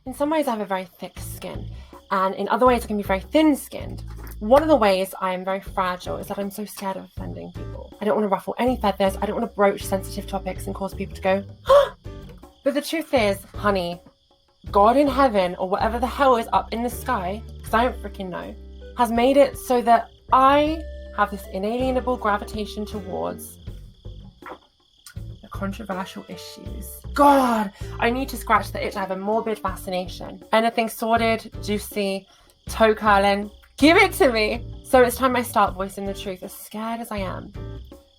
In some ways, I have a very thick skin, and in other ways, I can be very thin-skinned. One of the ways I am very fragile is that I'm so scared of offending people. I don't want to ruffle any feathers. I don't want to broach sensitive topics and cause people to go, "Huh!" But the truth is, honey, God in heaven, or whatever the hell is up in the sky, because I don't freaking know, has made it so that I have this inalienable gravitation towards the controversial issues. God, I need to scratch the itch. I have a morbid fascination. Anything sordid, juicy, toe curling, give it to me. So it's time I start voicing the truth, as scared as I am.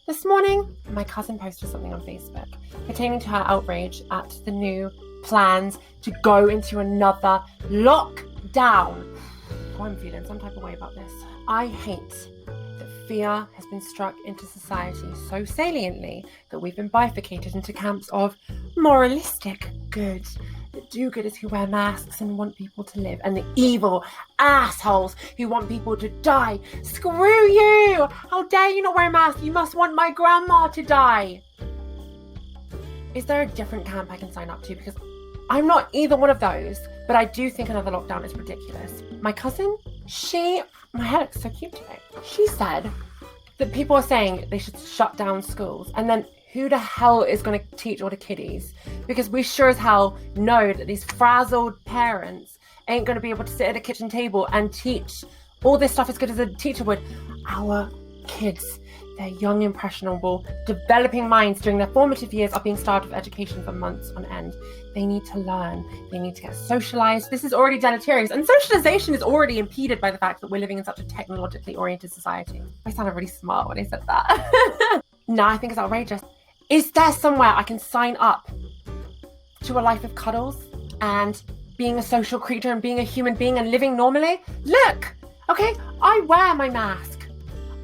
This morning, my cousin posted something on Facebook pertaining to her outrage at the new plans to go into another lockdown. Oh, I'm feeling some type of way about this. I hate that fear has been struck into society so saliently that we've been bifurcated into camps of moralistic good, the do-gooders who wear masks and want people to live, and the evil assholes who want people to die. Screw you! How dare you not wear a mask? You must want my grandma to die. Is there a different camp I can sign up to? Because I'm not either one of those, but I do think another lockdown is ridiculous. My cousin, my hair looks so cute today. She said that people are saying they should shut down schools, and then who the hell is going to teach all the kiddies? Because we sure as hell know that these frazzled parents ain't going to be able to sit at a kitchen table and teach all this stuff as good as a teacher would. Our kids, their young, impressionable, developing minds during their formative years are being starved of education for months on end. They need to learn. They need to get socialized. This is already deleterious. And socialization is already impeded by the fact that we're living in such a technologically oriented society. I sounded really smart when I said that. No, I think it's outrageous. Is there somewhere I can sign up to a life of cuddles and being a social creature and being a human being and living normally? Look, okay, I wear my mask.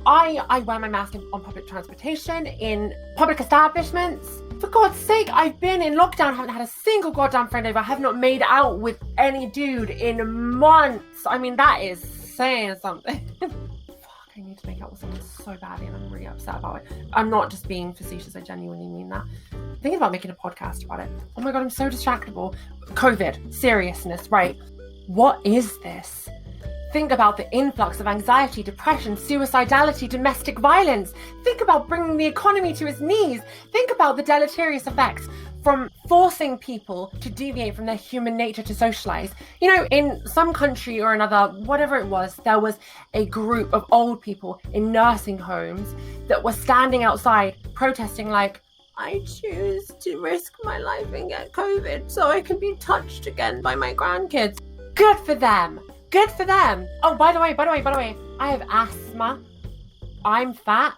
I wear my mask on public transportation, in public establishments. For God's sake, I've been in lockdown, haven't had a single goddamn friend over. I have not made out with any dude in months. I mean, that is saying something. I need to make out with someone so badly, and I'm really upset about it. I'm not just being facetious, I genuinely mean that. I'm thinking about making a podcast about it. Oh my God, I'm so distractible. COVID, seriousness, right? What is this? Think about the influx of anxiety, depression, suicidality, domestic violence. Think about bringing the economy to its knees. Think about the deleterious effects from forcing people to deviate from their human nature to socialize. You know, in some country or another, whatever it was, there was a group of old people in nursing homes that were standing outside protesting like, I choose to risk my life and get COVID so I can be touched again by my grandkids. Good for them. Good for them. Oh, by the way, I have asthma. I'm fat.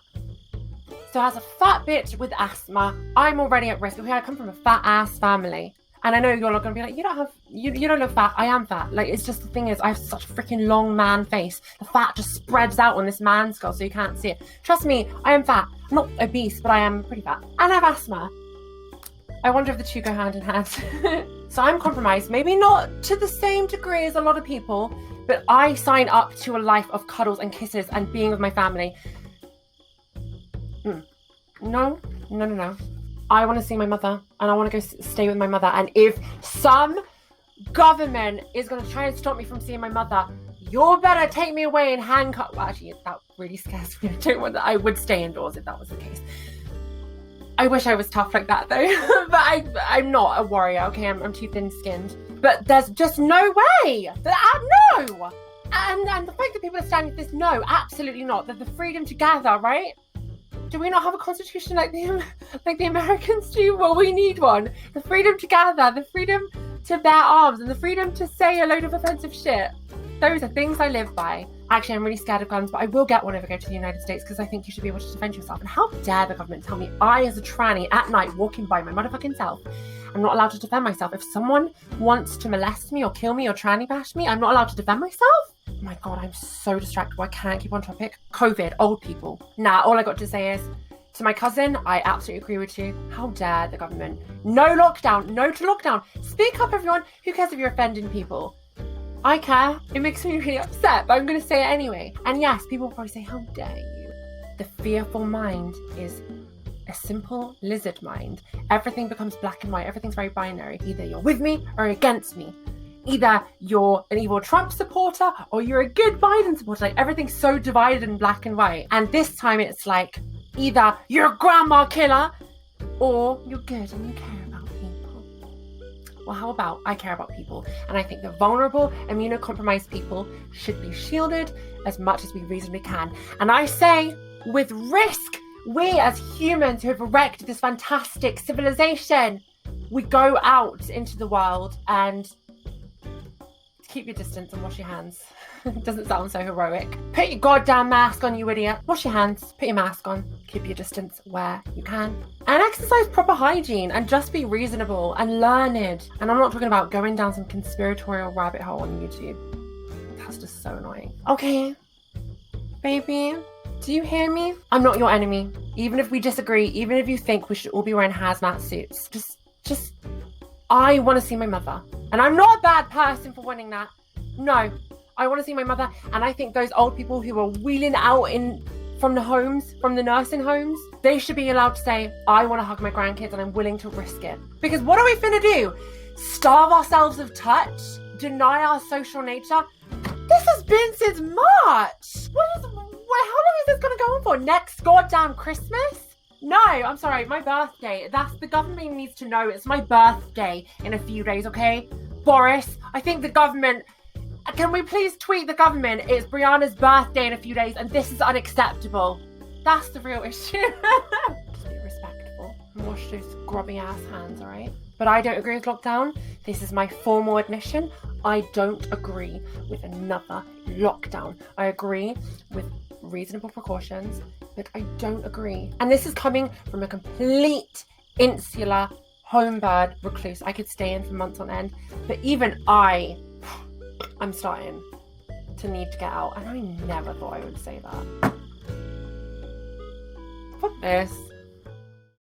So as a fat bitch with asthma, I'm already at risk. Okay, I come from a fat ass family. And I know you're not going to be like, you don't look fat. I am fat. Like, it's just, the thing is, I have such a freaking long man face. The fat just spreads out on this man skull so you can't see it. Trust me, I am fat. I'm not obese, but I am pretty fat. And I have asthma. I wonder if the two go hand in hand. So I'm compromised, maybe not to the same degree as a lot of people, but I sign up to a life of cuddles and kisses and being with my family. No. I want to see my mother, and I want to go stay with my mother. And if some government is going to try and stop me from seeing my mother, you better take me away and handcuff. Well, actually, that really scares me. I don't want that. I would stay indoors if that was the case. I wish I was tough like that though, but I'm not a warrior, okay? I'm too thin-skinned. But there's just no way! No! And the fact that people are standing for this, no, absolutely not. The freedom to gather, right? Do we not have a constitution like the Americans do? Well, we need one. The freedom to gather, the freedom to bear arms, and the freedom to say a load of offensive shit. Those are things I live by. Actually, I'm really scared of guns, but I will get one if I go to the United States because I think you should be able to defend yourself. And how dare the government tell me I, as a tranny, at night, walking by my motherfucking self, I'm not allowed to defend myself. If someone wants to molest me or kill me or tranny bash me, I'm not allowed to defend myself? Oh my God, I'm so distracted. I can't keep on topic. COVID, old people. Nah, all I got to say is, to my cousin, I absolutely agree with you. How dare the government? No lockdown, no to lockdown. Speak up, everyone. Who cares if you're offending people? I care. It makes me really upset, but I'm going to say it anyway. And yes, people will probably say, how dare you? The fearful mind is a simple lizard mind. Everything becomes black and white. Everything's very binary. Either you're with me or against me. Either you're an evil Trump supporter or you're a good Biden supporter. Like, everything's so divided in black and white. And this time it's like, either you're a grandma killer or you're good and you care about people. Well, how about I care about people? And I think the vulnerable, immunocompromised people should be shielded as much as we reasonably can. And I say, with risk, we as humans who have erected this fantastic civilization, we go out into the world and keep your distance and wash your hands. It doesn't sound so heroic. Put your goddamn mask on, you idiot. Wash your hands, put your mask on, keep your distance where you can. And exercise proper hygiene and just be reasonable and learned. And I'm not talking about going down some conspiratorial rabbit hole on YouTube. That's just so annoying. Okay, baby, do you hear me? I'm not your enemy. Even if we disagree, even if you think we should all be wearing hazmat suits, just, I want to see my mother. And I'm not a bad person for wanting that. No, I want to see my mother. And I think those old people who are wheeling out from the homes, from the nursing homes, they should be allowed to say, I want to hug my grandkids and I'm willing to risk it. Because what are we finna do? Starve ourselves of touch? Deny our social nature? This has been since March. How long is this gonna go on for? Next goddamn Christmas? No, I'm sorry, my birthday. The government needs to know it's my birthday in a few days, okay? Boris, I think the government, can we please tweet the government, it's Brianna's birthday in a few days and this is unacceptable. That's the real issue. Just be respectful and wash those grubby ass hands, alright? But I don't agree with lockdown. This is my formal admission. I don't agree with another lockdown. I agree with reasonable precautions, but I don't agree. And this is coming from a complete insular homebird recluse. I could stay in for months on end, but even I'm starting to need to get out. And I never thought I would say that. Fuck this.